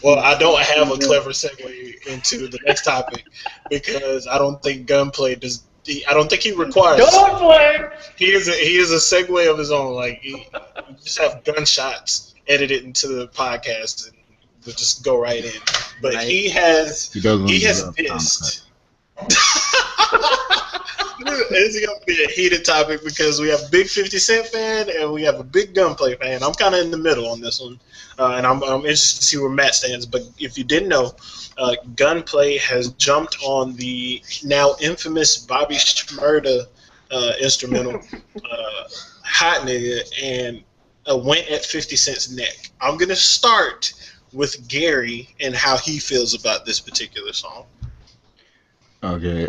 Well, I don't have a clever segue into the next topic because I don't think Gunplay does. I don't think he requires. Gunplay. He is a segue of his own. Like you just have gunshots edited into the podcast, and we'll just go right in. But Right. he has deserve dissed. It's gonna be a heated topic because we have a big 50 Cent fan and we have a big Gunplay fan. I'm kind of in the middle on this one, and I'm interested to see where Matt stands. But if you didn't know, Gunplay has jumped on the now infamous Bobby Shmurda instrumental, Hot Nigga, and went at 50 Cent's neck. I'm gonna start with Gary and how he feels about this particular song. Okay,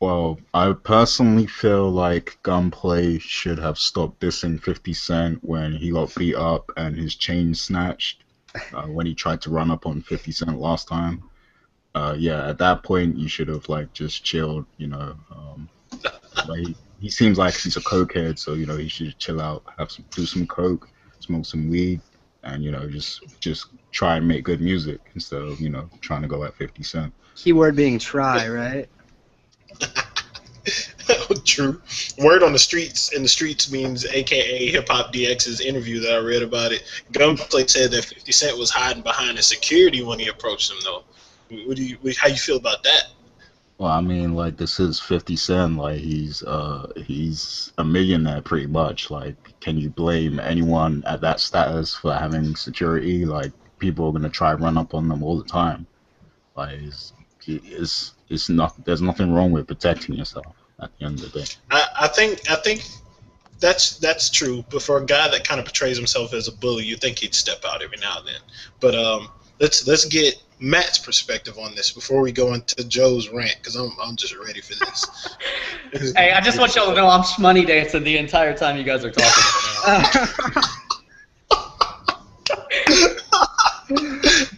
well, I personally feel like Gunplay should have stopped dissing 50 Cent when he got beat up and his chain snatched when he tried to run up on 50 Cent last time. Yeah, at that point, you should have, like, just chilled, you know. Like, he seems like he's a cokehead, so, you know, he should chill out, do some coke, smoke some weed, and, you know, just try and make good music instead of, you know, trying to go at 50 Cent. Keyword being try, right? True. Word on the streets, in the streets means AKA Hip Hop DX's interview that I read about it. Gunplay said that 50 Cent was hiding behind the security when he approached him, though. How you feel about that? Well, I mean, like, this is 50 Cent. Like, he's a millionaire pretty much. Like, can you blame anyone at that status for having security? Like, people are gonna try and run up on them all the time. Like, it's not. There's nothing wrong with protecting yourself at the end of the day. I think that's true. But for a guy that kind of portrays himself as a bully, you think he'd step out every now and then. But let's get Matt's perspective on this before we go into Joe's rant, because I'm just ready for this. Hey, I just want y'all to know I'm shmoney dancing the entire time you guys are talking.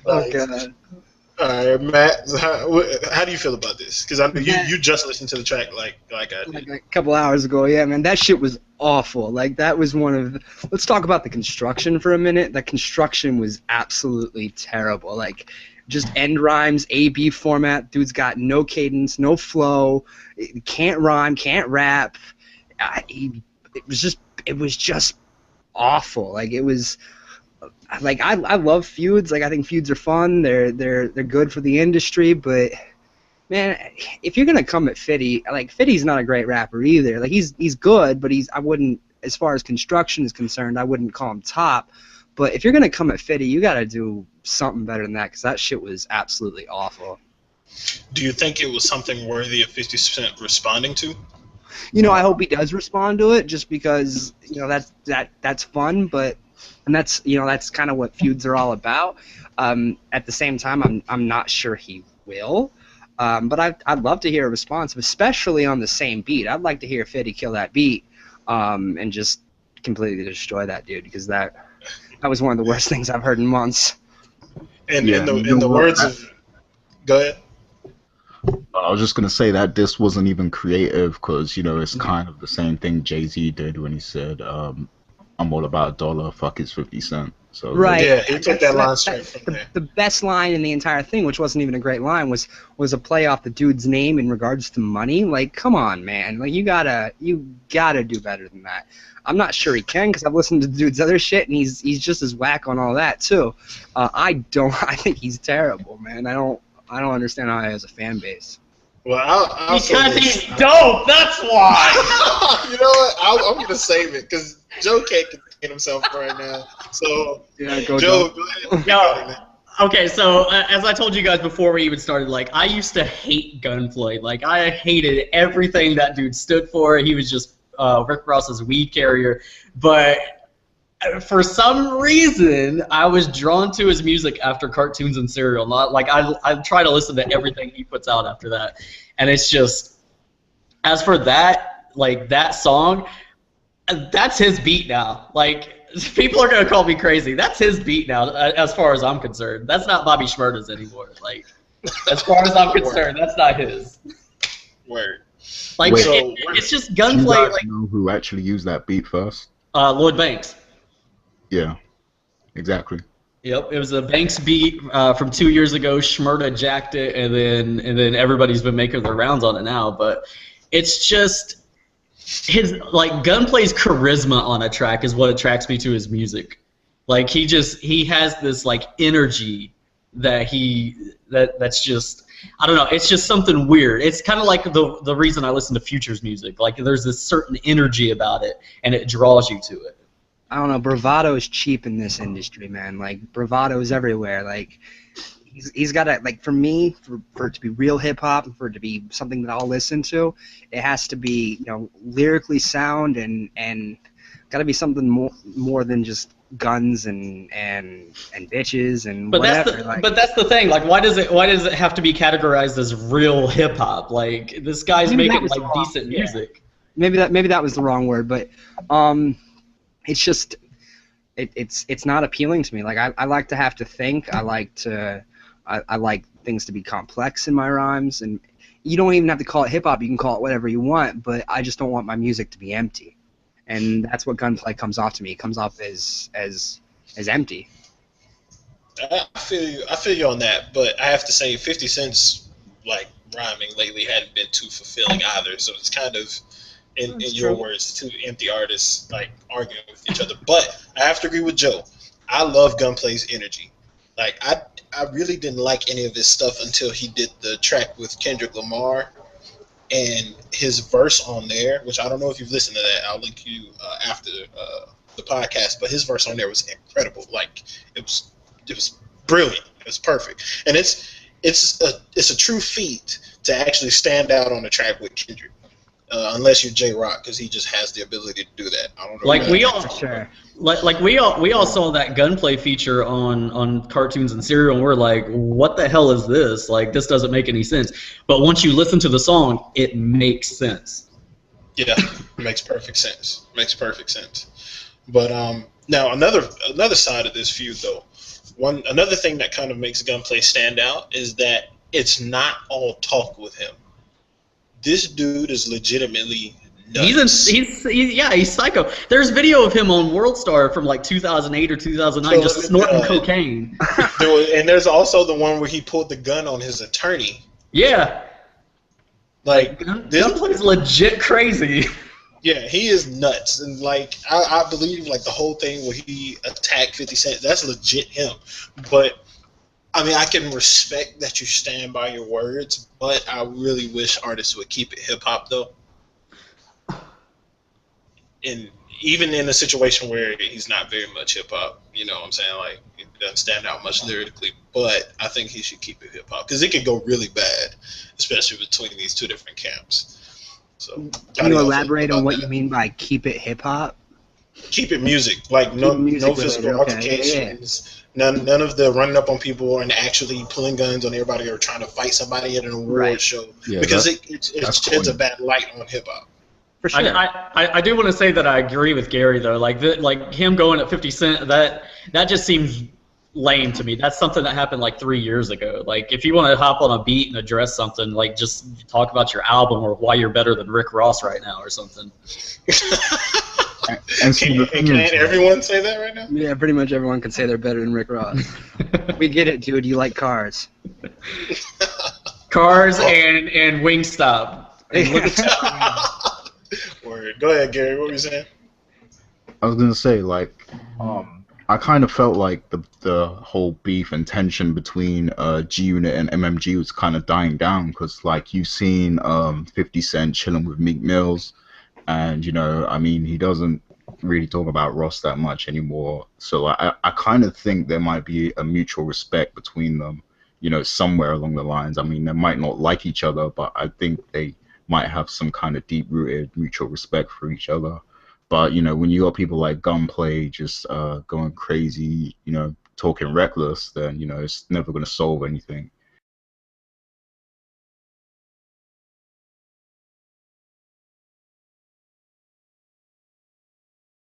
Oh god. All right, Matt, how do you feel about this? Because I know you just listened to the track like I did. Like a couple hours ago, yeah, man, that shit was awful. Like, that was one of... Let's talk about the construction for a minute. The construction was absolutely terrible. Like, just end rhymes, A-B format. Dude's got no cadence, no flow, can't rhyme, can't rap. It was just awful. Like, it was... Like, I love feuds. Like, I think feuds are fun. They're good for the industry. But man, if you're gonna come at Fitty, like, Fitty's not a great rapper either. Like, he's good, but I wouldn't, as far as construction is concerned, I wouldn't call him top. But if you're gonna come at Fitty, you gotta do something better than that, because that shit was absolutely awful. Do you think it was something worthy of 50 Cent responding to? You know, I hope he does respond to it, just because, you know, that's fun, but. And that's kind of what feuds are all about. At the same time, I'm not sure he will. But I'd love to hear a response, especially on the same beat. I'd like to hear Fitty kill that beat and just completely destroy that dude, because that was one of the worst things I've heard in months. And yeah, in the words of... Go ahead. I was just gonna say that this wasn't even creative, because, you know, it's kind of the same thing Jay-Z did when he said, I'm all about a dollar, fuck his 50 Cent. So right. Yeah, he took that line straight from there. The best line in the entire thing, which wasn't even a great line, was a play off the dude's name in regards to money. Like, come on, man. Like, you gotta do better than that. I'm not sure he can, because I've listened to the dude's other shit, and he's just as whack on all that too. I think he's terrible, man. I don't understand how he has a fan base. Well, I'll because he's dope. That's why. You know what? I'm gonna save it because Joe can't contain himself right now. So yeah, go Joe. Go ahead. No. Okay, so as I told you guys before we even started, like, I used to hate Gunplay. Like, I hated everything that dude stood for. He was just Rick Ross's weed carrier. But for some reason, I was drawn to his music after Cartoons and Serial. I try to listen to everything he puts out after that, and it's just, as for that, like, that song, that's his beat now. Like, people are gonna call me crazy. That's his beat now, as far as I'm concerned. That's not Bobby Shmurda's anymore. Like, as far as I'm concerned, that's not his. Word. Like, it's just Gunplay. Do you guys like, know who actually used that beat first? Lloyd Banks. Yeah, exactly. Yep, it was a Banks beat from 2 years ago. Shmurda jacked it, and then everybody's been making their rounds on it now. But it's just his like Gunplay's charisma on a track is what attracts me to his music. Like he has this like energy that's just I don't know. It's just something weird. It's kind of like the reason I listen to Future's music. Like there's this certain energy about it, and it draws you to it. I don't know. Bravado is cheap in this industry, man. Like bravado is everywhere. Like he's got to like for me for it to be real hip hop and for it to be something that I'll listen to, it has to be lyrically sound and got to be something more than just guns and bitches and but whatever. But that's the thing. Like why does it have to be categorized as real hip hop? Like this guy's making like decent music. Maybe that was the wrong word, but it's just it's not appealing to me. Like I like to have to think. I like things to be complex in my rhymes, and you don't even have to call it hip hop. You can call it whatever you want, but I just don't want my music to be empty, and that's what Gunplay comes off to me. It comes off as empty. I feel you on that, but I have to say 50 Cent's like rhyming lately hadn't been too fulfilling either. So it's kind of in your words, two empty artists like arguing with each other. But I have to agree with Joe. I love Gunplay's energy. Like I really didn't like any of his stuff until he did the track with Kendrick Lamar, and his verse on there, which I don't know if you've listened to that. I'll link you after the podcast. But his verse on there was incredible. Like it was brilliant. It was perfect, and it's a true feat to actually stand out on a track with Kendrick. Unless you're J-Rock, because he just has the ability to do that. I don't know. Like we all saw that Gunplay feature on cartoons and cereal, and we're like, what the hell is this? Like this doesn't make any sense. But once you listen to the song, it makes sense. Yeah, makes perfect sense. Makes perfect sense. But now another side of this feud though, another thing that kind of makes Gunplay stand out is that it's not all talk with him. This dude is legitimately nuts. He's psycho. There's video of him on World Star from like 2008 or 2009 just snorting cocaine. And there's also the one where he pulled the gun on his attorney. Yeah. Like Gunplay's legit crazy. Yeah, he is nuts. And like I believe like the whole thing where he attacked 50 Cent, that's legit him. But I mean, I can respect that you stand by your words, but I really wish artists would keep it hip-hop, though. And even in a situation where he's not very much hip-hop, you know what I'm saying? Like, he doesn't stand out much lyrically, but I think he should keep it hip-hop, because it could go really bad, especially between these two different camps. So, can you elaborate on what you mean by keep it hip-hop? Keep it music. Like, no physical altercations. Yeah. None of the running up on people and actually pulling guns on everybody or trying to fight somebody at an award show, because it sheds a bad light on hip hop. For sure. I do want to say that I agree with Gary though. Like him going at 50 Cent, that just seems lame to me. That's something that happened like 3 years ago. Like if you want to hop on a beat and address something, like just talk about your album or why you're better than Rick Ross right now or something. And can everyone say that right now? Yeah, pretty much everyone can say they're better than Rick Ross. We get it, dude. You like cars. Cars and Wingstop. Word. Go ahead, Gary. What were you saying? I was gonna say I kind of felt like the whole beef and tension between G-Unit and MMG was kind of dying down, because like you've seen 50 Cent chilling with Meek Mills. And, I mean, he doesn't really talk about Ross that much anymore. So I kind of think there might be a mutual respect between them, somewhere along the lines. I mean, they might not like each other, but I think they might have some kind of deep-rooted mutual respect for each other. But, when you got people like Gunplay just going crazy, talking reckless, then, it's never going to solve anything.